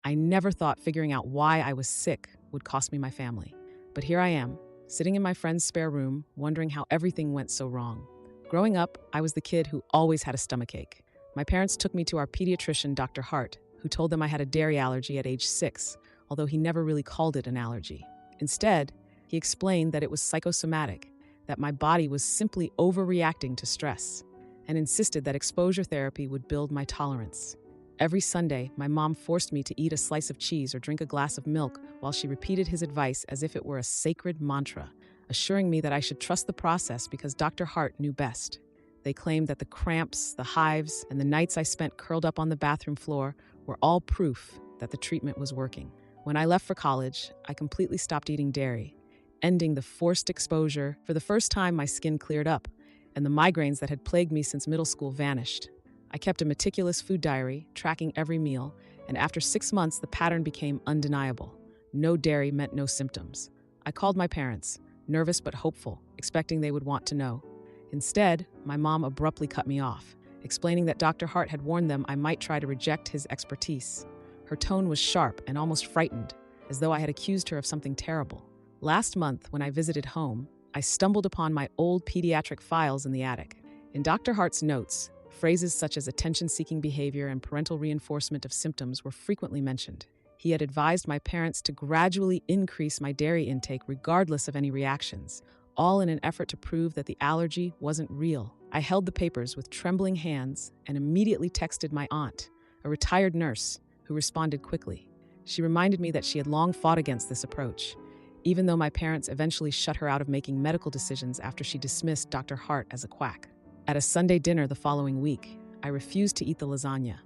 I never thought figuring out why I was sick would cost me my family. But here I am, sitting in my friend's spare room, wondering how everything went so wrong. Growing up, I was the kid who always had a stomachache. My parents took me to our pediatrician, Dr. Hart, who told them I had a dairy allergy at age 6, although he never really called it an allergy. Instead, he explained that it was psychosomatic, that my body was simply overreacting to stress, and insisted that exposure therapy would build my tolerance. Every Sunday, my mom forced me to eat a slice of cheese or drink a glass of milk while she repeated his advice as if it were a sacred mantra, assuring me that I should trust the process because Dr. Hart knew best. They claimed that the cramps, the hives, and the nights I spent curled up on the bathroom floor were all proof that the treatment was working. When I left for college, I completely stopped eating dairy, ending the forced exposure. For the first time, my skin cleared up, and the migraines that had plagued me since middle school vanished. I kept a meticulous food diary, tracking every meal, and after 6 months, the pattern became undeniable. No dairy meant no symptoms. I called my parents, nervous but hopeful, expecting they would want to know. Instead, my mom abruptly cut me off, explaining that Dr. Hart had warned them I might try to reject his expertise. Her tone was sharp and almost frightened, as though I had accused her of something terrible. Last month, when I visited home, I stumbled upon my old pediatric files in the attic. In Dr. Hart's notes, phrases such as attention-seeking behavior and parental reinforcement of symptoms were frequently mentioned. He had advised my parents to gradually increase my dairy intake regardless of any reactions, all in an effort to prove that the allergy wasn't real. I held the papers with trembling hands and immediately texted my aunt, a retired nurse, who responded quickly. She reminded me that she had long fought against this approach, even though my parents eventually shut her out of making medical decisions after she dismissed Dr. Hart as a quack. At a Sunday dinner the following week, I refused to eat the lasagna.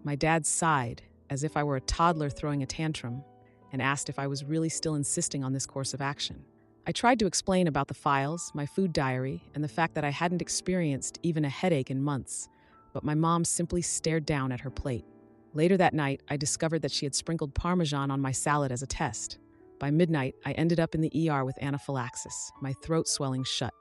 My dad sighed, as if I were a toddler throwing a tantrum, and asked if I was really still insisting on this course of action. I tried to explain about the files, my food diary, and the fact that I hadn't experienced even a headache in months, but my mom simply stared down at her plate. Later that night, I discovered that she had sprinkled Parmesan on my salad as a test. By midnight, I ended up in the ER with anaphylaxis, my throat swelling shut.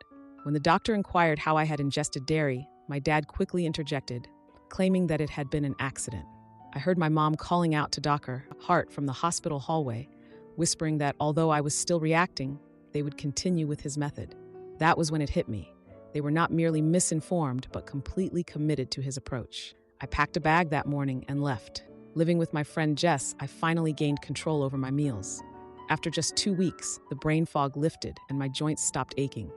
When the doctor inquired how I had ingested dairy, my dad quickly interjected, claiming that it had been an accident. I heard my mom calling out to Dr. Hart from the hospital hallway, whispering that although I was still reacting, they would continue with his method. That was when it hit me. They were not merely misinformed, but completely committed to his approach. I packed a bag that morning and left. Living with my friend Jess, I finally gained control over my meals. After just 2 weeks, the brain fog lifted and my joints stopped aching.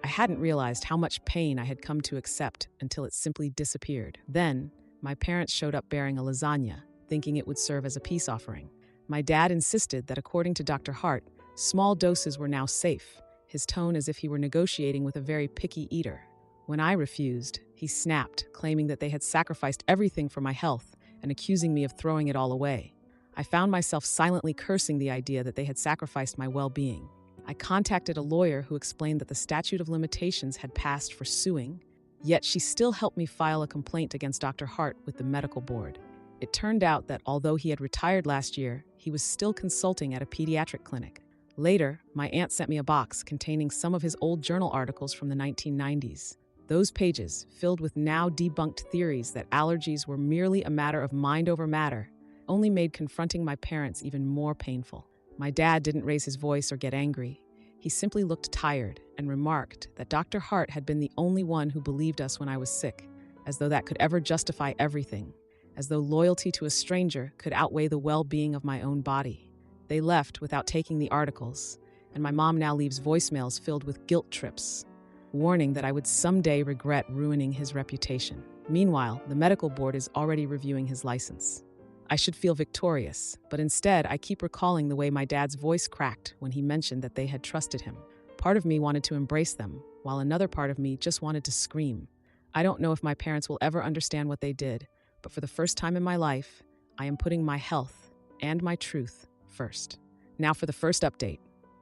I hadn't realized how much pain I had come to accept until it simply disappeared. Then, my parents showed up bearing a lasagna, thinking it would serve as a peace offering. My dad insisted that according to Dr. Hart, small doses were now safe, his tone as if he were negotiating with a very picky eater. When I refused, he snapped, claiming that they had sacrificed everything for my health and accusing me of throwing it all away. I found myself silently cursing the idea that they had sacrificed my well-being. I contacted a lawyer who explained that the statute of limitations had passed for suing, yet she still helped me file a complaint against Dr. Hart with the medical board. It turned out that although he had retired last year, he was still consulting at a pediatric clinic. Later, my aunt sent me a box containing some of his old journal articles from the 1990s. Those pages, filled with now debunked theories that allergies were merely a matter of mind over matter, only made confronting my parents even more painful. My dad didn't raise his voice or get angry. He simply looked tired and remarked that Dr. Hart had been the only one who believed us when I was sick, as though that could ever justify everything, as though loyalty to a stranger could outweigh the well-being of my own body. They left without taking the articles, and my mom now leaves voicemails filled with guilt trips, warning that I would someday regret ruining his reputation. Meanwhile, the medical board is already reviewing his license. I should feel victorious, but instead I keep recalling the way my dad's voice cracked when he mentioned that they had trusted him. Part of me wanted to embrace them, while another part of me just wanted to scream. I don't know if my parents will ever understand what they did, but for the first time in my life, I am putting my health and my truth first. Now for the first update.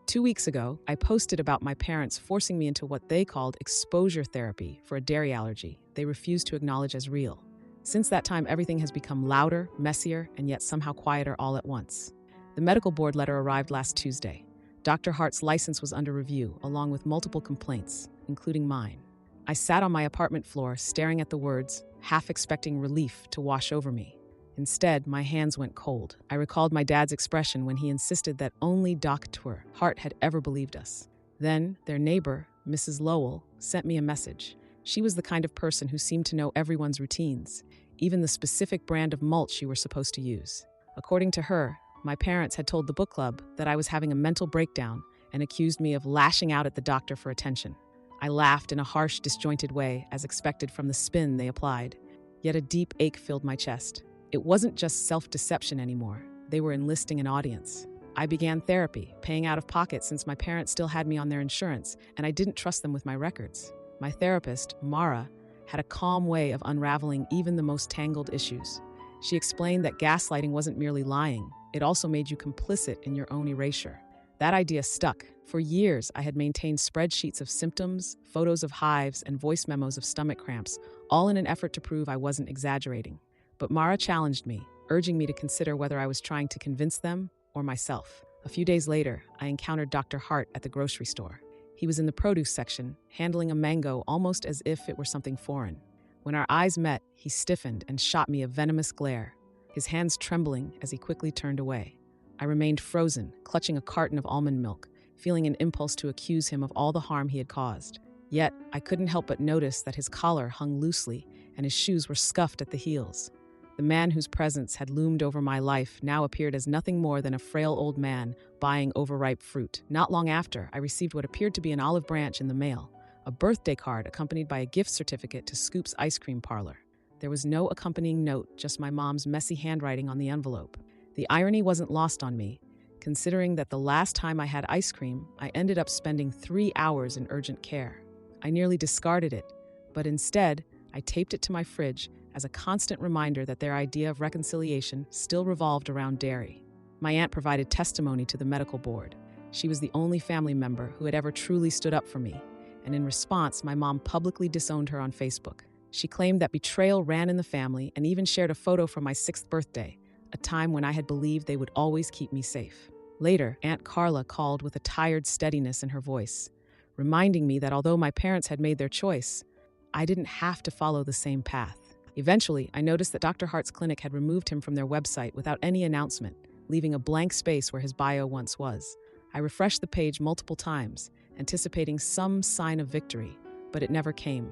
2 weeks ago, I posted about my parents forcing me into what they called exposure therapy for a dairy allergy they refused to acknowledge as real. Since that time, everything has become louder, messier, and yet somehow quieter all at once. The medical board letter arrived last Tuesday. Dr. Hart's license was under review, along with multiple complaints, including mine. I sat on my apartment floor, staring at the words, half expecting relief to wash over me. Instead, my hands went cold. I recalled my dad's expression when he insisted that only Dr. Hart had ever believed us. Then, their neighbor, Mrs. Lowell, sent me a message. She was the kind of person who seemed to know everyone's routines, even the specific brand of mulch you were supposed to use. According to her, my parents had told the book club that I was having a mental breakdown and accused me of lashing out at the doctor for attention. I laughed in a harsh, disjointed way, as expected from the spin they applied. Yet a deep ache filled my chest. It wasn't just self-deception anymore. They were enlisting an audience. I began therapy, paying out of pocket since my parents still had me on their insurance, and I didn't trust them with my records. My therapist, Mara, had a calm way of unraveling even the most tangled issues. She explained that gaslighting wasn't merely lying, it also made you complicit in your own erasure. That idea stuck. For years, I had maintained spreadsheets of symptoms, photos of hives, and voice memos of stomach cramps, all in an effort to prove I wasn't exaggerating. But Mara challenged me, urging me to consider whether I was trying to convince them or myself. A few days later, I encountered Dr. Hart at the grocery store. He was in the produce section, handling a mango almost as if it were something foreign. When our eyes met, he stiffened and shot me a venomous glare, his hands trembling as he quickly turned away. I remained frozen, clutching a carton of almond milk, feeling an impulse to accuse him of all the harm he had caused. Yet, I couldn't help but notice that his collar hung loosely and his shoes were scuffed at the heels. The man whose presence had loomed over my life now appeared as nothing more than a frail old man buying overripe fruit. Not long after, I received what appeared to be an olive branch in the mail, a birthday card accompanied by a gift certificate to Scoop's Ice Cream Parlor. There was no accompanying note, just my mom's messy handwriting on the envelope. The irony wasn't lost on me, considering that the last time I had ice cream, I ended up spending 3 hours in urgent care. I nearly discarded it, but instead, I taped it to my fridge as a constant reminder that their idea of reconciliation still revolved around dairy. My aunt provided testimony to the medical board. She was the only family member who had ever truly stood up for me, and in response, my mom publicly disowned her on Facebook. She claimed that betrayal ran in the family and even shared a photo from my 6th birthday, a time when I had believed they would always keep me safe. Later, Aunt Carla called with a tired steadiness in her voice, reminding me that although my parents had made their choice, I didn't have to follow the same path. Eventually, I noticed that Dr. Hart's clinic had removed him from their website without any announcement, leaving a blank space where his bio once was. I refreshed the page multiple times, anticipating some sign of victory, but it never came.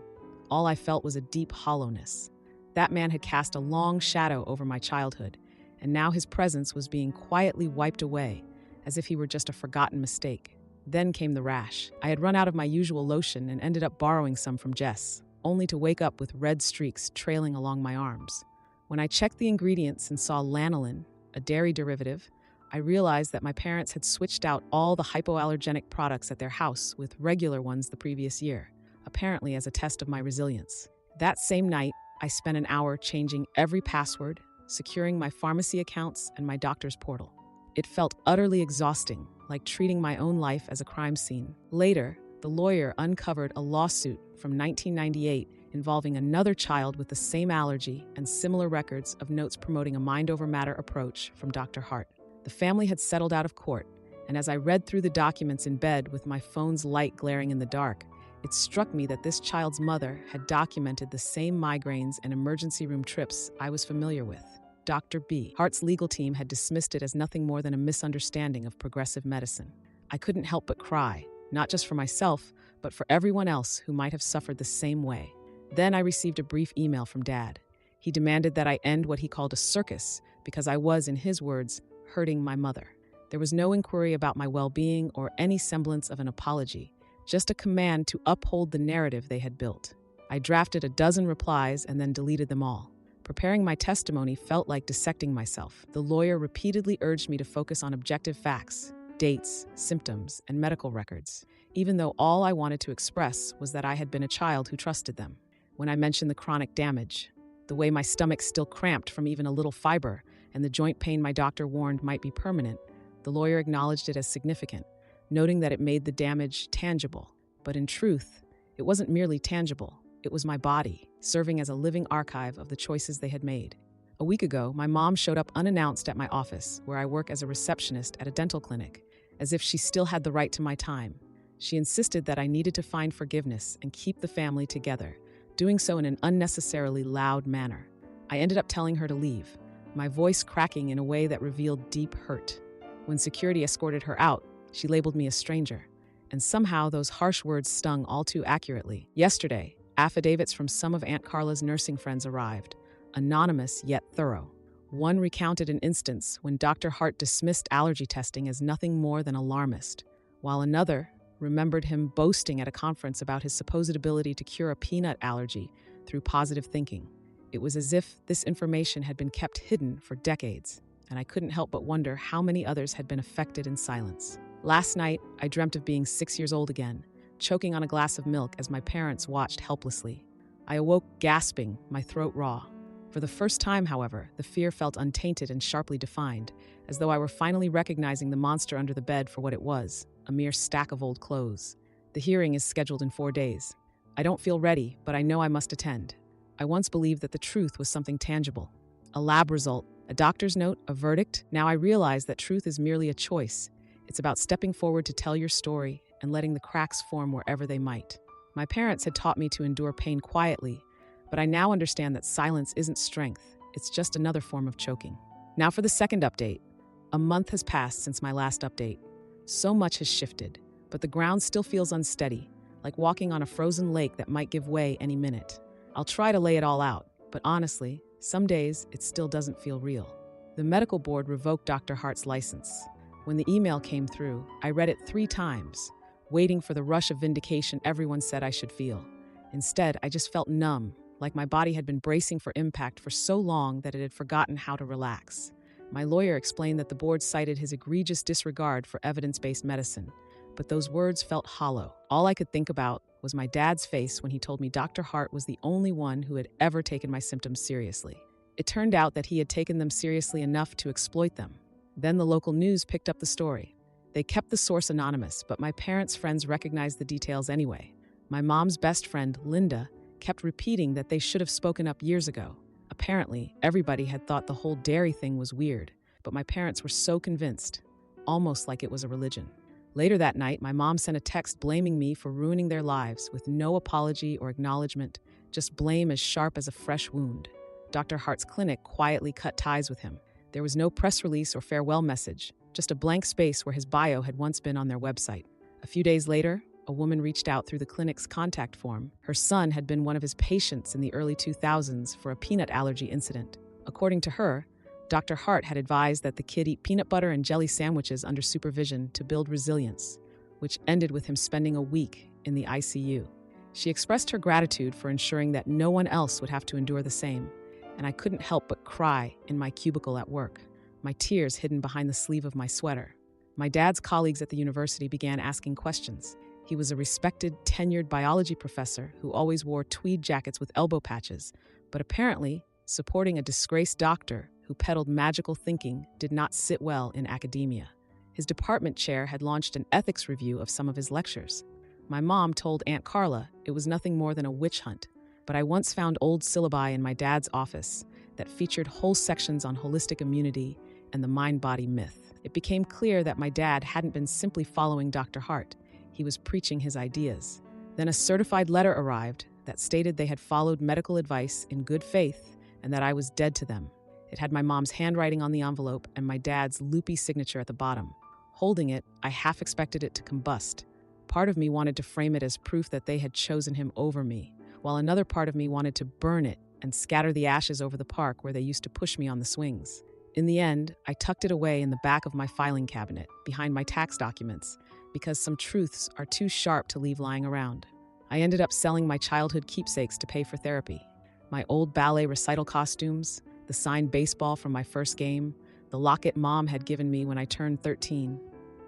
All I felt was a deep hollowness. That man had cast a long shadow over my childhood, and now his presence was being quietly wiped away, as if he were just a forgotten mistake. Then came the rash. I had run out of my usual lotion and ended up borrowing some from Jess, only to wake up with red streaks trailing along my arms. When I checked the ingredients and saw lanolin, a dairy derivative, I realized that my parents had switched out all the hypoallergenic products at their house with regular ones the previous year, apparently as a test of my resilience. That same night, I spent an hour changing every password, securing my pharmacy accounts and my doctor's portal. It felt utterly exhausting, like treating my own life as a crime scene. Later, the lawyer uncovered a lawsuit from 1998 involving another child with the same allergy and similar records of notes promoting a mind-over-matter approach from Dr. Hart. The family had settled out of court, and as I read through the documents in bed with my phone's light glaring in the dark, it struck me that this child's mother had documented the same migraines and emergency room trips I was familiar with. Dr. B. Hart's legal team had dismissed it as nothing more than a misunderstanding of progressive medicine. I couldn't help but cry, not just for myself, but for everyone else who might have suffered the same way. Then I received a brief email from Dad. He demanded that I end what he called a circus because I was, in his words, hurting my mother. There was no inquiry about my well-being or any semblance of an apology, just a command to uphold the narrative they had built. I drafted a dozen replies and then deleted them all. Preparing my testimony felt like dissecting myself. The lawyer repeatedly urged me to focus on objective facts, dates, symptoms, and medical records, even though all I wanted to express was that I had been a child who trusted them. When I mentioned the chronic damage, the way my stomach still cramped from even a little fiber, and the joint pain my doctor warned might be permanent, the lawyer acknowledged it as significant, noting that it made the damage tangible. But in truth, it wasn't merely tangible. It was my body, serving as a living archive of the choices they had made. A week ago, my mom showed up unannounced at my office, where I work as a receptionist at a dental clinic, as if she still had the right to my time. She insisted that I needed to find forgiveness and keep the family together, doing so in an unnecessarily loud manner. I ended up telling her to leave, my voice cracking in a way that revealed deep hurt. When security escorted her out, she labeled me a stranger. And somehow those harsh words stung all too accurately. Yesterday, affidavits from some of Aunt Carla's nursing friends arrived, anonymous yet thorough. One recounted an instance when Dr. Hart dismissed allergy testing as nothing more than alarmist, while another remembered him boasting at a conference about his supposed ability to cure a peanut allergy through positive thinking. It was as if this information had been kept hidden for decades, and I couldn't help but wonder how many others had been affected in silence. Last night, I dreamt of being 6 years old again, choking on a glass of milk as my parents watched helplessly. I awoke gasping, my throat raw. For the first time, however, the fear felt untainted and sharply defined, as though I were finally recognizing the monster under the bed for what it was, a mere stack of old clothes. The hearing is scheduled in 4 days. I don't feel ready, but I know I must attend. I once believed that the truth was something tangible. A lab result, a doctor's note, a verdict. Now I realize that truth is merely a choice. It's about stepping forward to tell your story and letting the cracks form wherever they might. My parents had taught me to endure pain quietly, but I now understand that silence isn't strength. It's just another form of choking. Now for the second update. A month has passed since my last update. So much has shifted, but the ground still feels unsteady, like walking on a frozen lake that might give way any minute. I'll try to lay it all out, but honestly, some days it still doesn't feel real. The medical board revoked Dr. Hart's license. When the email came through, I read it 3 times, waiting for the rush of vindication everyone said I should feel. Instead, I just felt numb, like my body had been bracing for impact for so long that it had forgotten how to relax. My lawyer explained that the board cited his egregious disregard for evidence-based medicine, but those words felt hollow. All I could think about was my dad's face when he told me Dr. Hart was the only one who had ever taken my symptoms seriously. It turned out that he had taken them seriously enough to exploit them. Then the local news picked up the story. They kept the source anonymous, but my parents' friends recognized the details anyway. My mom's best friend, Linda, kept repeating that they should have spoken up years ago. Apparently, everybody had thought the whole dairy thing was weird, but my parents were so convinced, almost like it was a religion. Later that night, my mom sent a text blaming me for ruining their lives with no apology or acknowledgement, just blame as sharp as a fresh wound. Dr. Hart's clinic quietly cut ties with him. There was no press release or farewell message, just a blank space where his bio had once been on their website. A few days later, a woman reached out through the clinic's contact form. Her son had been one of his patients in the early 2000s for a peanut allergy incident. According to her, Dr. Hart had advised that the kid eat peanut butter and jelly sandwiches under supervision to build resilience, which ended with him spending a week in the ICU. She expressed her gratitude for ensuring that no one else would have to endure the same, and I couldn't help but cry in my cubicle at work, my tears hidden behind the sleeve of my sweater. My dad's colleagues at the university began asking questions. He was a respected, tenured biology professor who always wore tweed jackets with elbow patches, but apparently, supporting a disgraced doctor who peddled magical thinking did not sit well in academia. His department chair had launched an ethics review of some of his lectures. My mom told Aunt Carla it was nothing more than a witch hunt, but I once found old syllabi in my dad's office that featured whole sections on holistic immunity and the mind-body myth. It became clear that my dad hadn't been simply following Dr. Hart. He was preaching his ideas. Then a certified letter arrived that stated they had followed medical advice in good faith and that I was dead to them. It had my mom's handwriting on the envelope and my dad's loopy signature at the bottom. Holding it, I half expected it to combust. Part of me wanted to frame it as proof that they had chosen him over me, while another part of me wanted to burn it and scatter the ashes over the park where they used to push me on the swings. In the end, I tucked it away in the back of my filing cabinet, behind my tax documents, because some truths are too sharp to leave lying around. I ended up selling my childhood keepsakes to pay for therapy. My old ballet recital costumes, the signed baseball from my first game, the locket Mom had given me when I turned 13.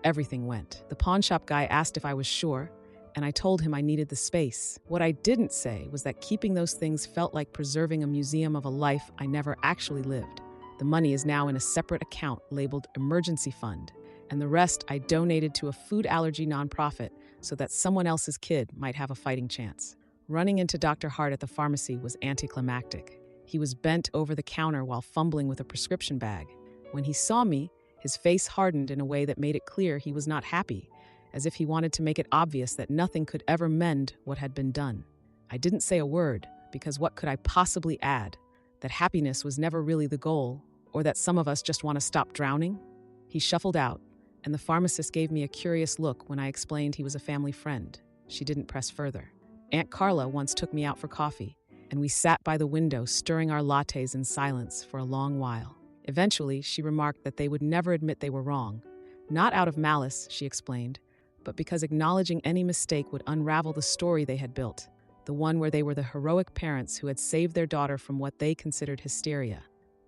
Everything went. The pawn shop guy asked if I was sure, and I told him I needed the space. What I didn't say was that keeping those things felt like preserving a museum of a life I never actually lived. The money is now in a separate account labeled emergency fund, and the rest I donated to a food allergy nonprofit so that someone else's kid might have a fighting chance. Running into Dr. Hart at the pharmacy was anticlimactic. He was bent over the counter while fumbling with a prescription bag. When he saw me, his face hardened in a way that made it clear he was not happy, as if he wanted to make it obvious that nothing could ever mend what had been done. I didn't say a word, because what could I possibly add? That happiness was never really the goal, Or that some of us just want to stop drowning? He shuffled out, and the pharmacist gave me a curious look when I explained he was a family friend. She didn't press further. Aunt Carla once took me out for coffee, and we sat by the window stirring our lattes in silence for a long while. Eventually, she remarked that they would never admit they were wrong. Not out of malice, she explained, but because acknowledging any mistake would unravel the story they had built, the one where they were the heroic parents who had saved their daughter from what they considered hysteria.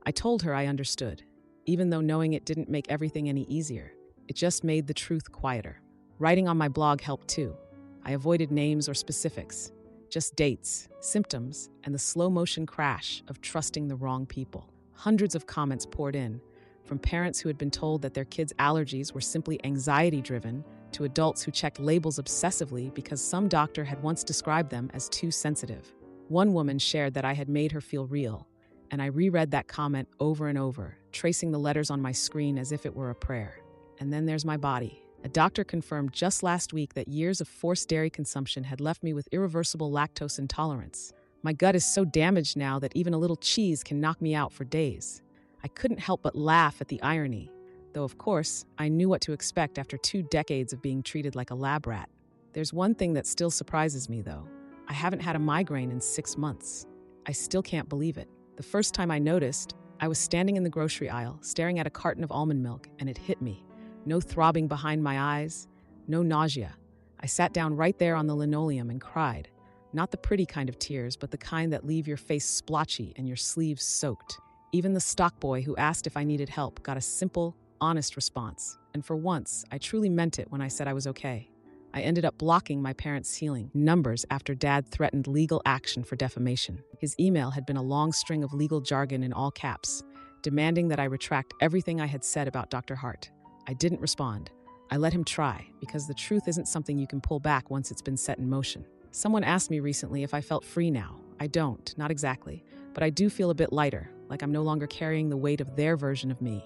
I told her I understood, even though knowing it didn't make everything any easier. It just made the truth quieter. Writing on my blog helped too. I avoided names or specifics, just dates, symptoms, and the slow-motion crash of trusting the wrong people. Hundreds of comments poured in, from parents who had been told that their kids' allergies were simply anxiety-driven to adults who checked labels obsessively because some doctor had once described them as too sensitive. One woman shared that I had made her feel real, and I reread that comment over and over, tracing the letters on my screen as if it were a prayer. And then there's my body. A doctor confirmed just last week that years of forced dairy consumption had left me with irreversible lactose intolerance. My gut is so damaged now that even a little cheese can knock me out for days. I couldn't help but laugh at the irony, though of course, I knew what to expect after 2 decades of being treated like a lab rat. There's one thing that still surprises me, though. I haven't had a migraine in 6 months. I still can't believe it. The first time I noticed, I was standing in the grocery aisle, staring at a carton of almond milk, and it hit me. No throbbing behind my eyes, no nausea. I sat down right there on the linoleum and cried. Not the pretty kind of tears, but the kind that leave your face splotchy and your sleeves soaked. Even the stock boy who asked if I needed help got a simple, honest response. And for once, I truly meant it when I said I was okay. I ended up blocking my parents' healing numbers after Dad threatened legal action for defamation. His email had been a long string of legal jargon in all caps, demanding that I retract everything I had said about Dr. Hart. I didn't respond. I let him try, because the truth isn't something you can pull back once it's been set in motion. Someone asked me recently if I felt free now. I don't, not exactly, but I do feel a bit lighter, like I'm no longer carrying the weight of their version of me.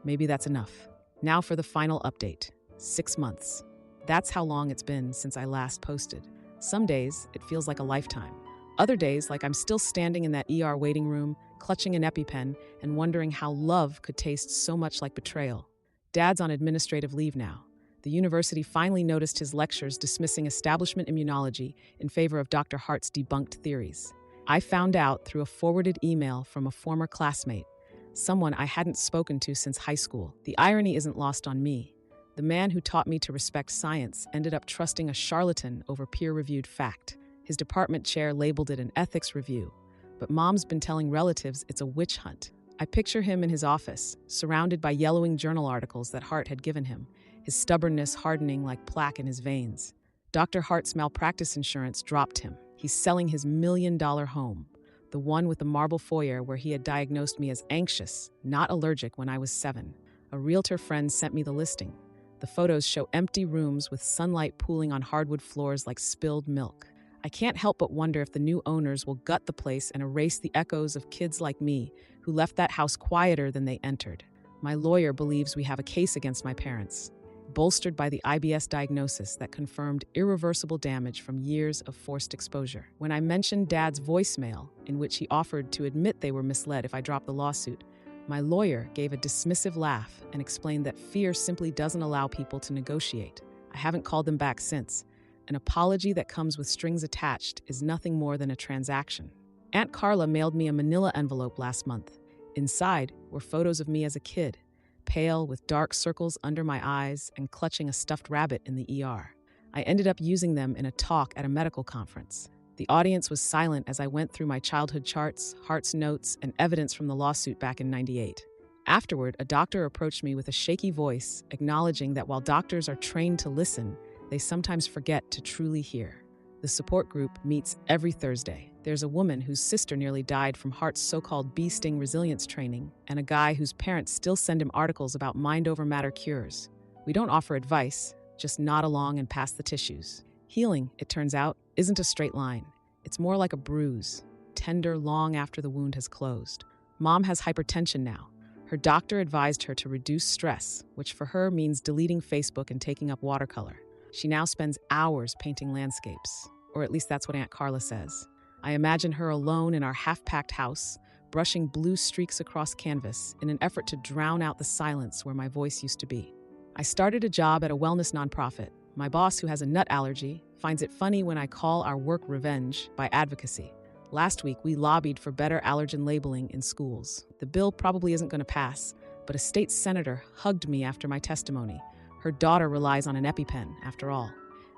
Maybe that's enough. Now for the final update. 6 months. That's how long it's been since I last posted. Some days, it feels like a lifetime. Other days, like I'm still standing in that ER waiting room, clutching an EpiPen, and wondering how love could taste so much like betrayal. Dad's on administrative leave now. The university finally noticed his lectures dismissing establishment immunology in favor of Dr. Hart's debunked theories. I found out through a forwarded email from a former classmate, someone I hadn't spoken to since high school. The irony isn't lost on me. The man who taught me to respect science ended up trusting a charlatan over peer-reviewed fact. His department chair labeled it an ethics review, but Mom's been telling relatives it's a witch hunt. I picture him in his office, surrounded by yellowing journal articles that Hart had given him, his stubbornness hardening like plaque in his veins. Dr. Hart's malpractice insurance dropped him. He's selling his $1 million home, the one with the marble foyer where he had diagnosed me as anxious, not allergic when I was 7. A realtor friend sent me the listing. The photos show empty rooms with sunlight pooling on hardwood floors like spilled milk. I can't help but wonder if the new owners will gut the place and erase the echoes of kids like me who left that house quieter than they entered. My lawyer believes we have a case against my parents, bolstered by the IBS diagnosis that confirmed irreversible damage from years of forced exposure. When I mentioned Dad's voicemail, in which he offered to admit they were misled if I dropped the lawsuit, my lawyer gave a dismissive laugh and explained that fear simply doesn't allow people to negotiate. I haven't called them back since. An apology that comes with strings attached is nothing more than a transaction. Aunt Carla mailed me a manila envelope last month. Inside were photos of me as a kid, pale with dark circles under my eyes and clutching a stuffed rabbit in the ER. I ended up using them in a talk at a medical conference. The audience was silent as I went through my childhood charts, Hart's notes, and evidence from the lawsuit back in '98. Afterward, a doctor approached me with a shaky voice, acknowledging that while doctors are trained to listen, they sometimes forget to truly hear. The support group meets every Thursday. There's a woman whose sister nearly died from Hart's so-called bee sting resilience training, and a guy whose parents still send him articles about mind-over-matter cures. We don't offer advice, just nod along and pass the tissues. Healing, it turns out, isn't a straight line. It's more like a bruise, tender long after the wound has closed. Mom has hypertension now. Her doctor advised her to reduce stress, which for her means deleting Facebook and taking up watercolor. She now spends hours painting landscapes, or at least that's what Aunt Carla says. I imagine her alone in our half-packed house, brushing blue streaks across canvas in an effort to drown out the silence where my voice used to be. I started a job at a wellness nonprofit. My boss, who has a nut allergy, finds it funny when I call our work revenge by advocacy. Last week, we lobbied for better allergen labeling in schools. The bill probably isn't going to pass, but a state senator hugged me after my testimony. Her daughter relies on an EpiPen, after all.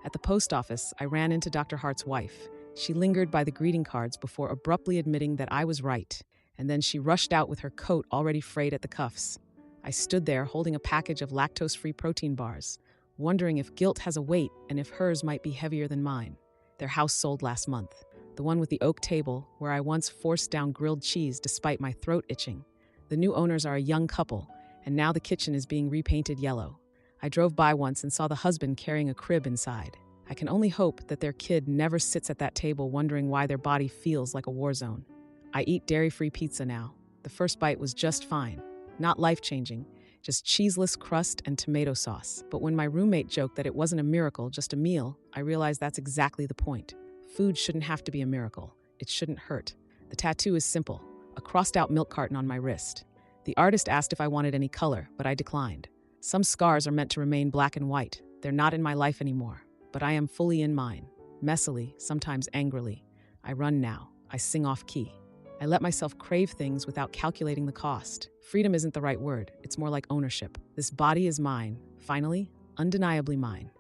At the post office, I ran into Dr. Hart's wife. She lingered by the greeting cards before abruptly admitting that I was right, and then she rushed out with her coat already frayed at the cuffs. I stood there holding a package of lactose-free protein bars, wondering if guilt has a weight and if hers might be heavier than mine. Their house sold last month, the one with the oak table where I once forced down grilled cheese despite my throat itching. The new owners are a young couple, and now the kitchen is being repainted yellow. I drove by once and saw the husband carrying a crib inside. I can only hope that their kid never sits at that table wondering why their body feels like a war zone. I eat dairy-free pizza now. The first bite was just fine. Not life-changing, just cheeseless crust and tomato sauce. But when my roommate joked that it wasn't a miracle, just a meal, I realized that's exactly the point. Food shouldn't have to be a miracle. It shouldn't hurt. The tattoo is simple, a crossed-out milk carton on my wrist. The artist asked if I wanted any color, but I declined. Some scars are meant to remain black and white. They're not in my life anymore, but I am fully in mine. Messily, sometimes angrily. I run now. I sing off key. I let myself crave things without calculating the cost. Freedom isn't the right word. It's more like ownership. This body is mine. Finally, undeniably mine.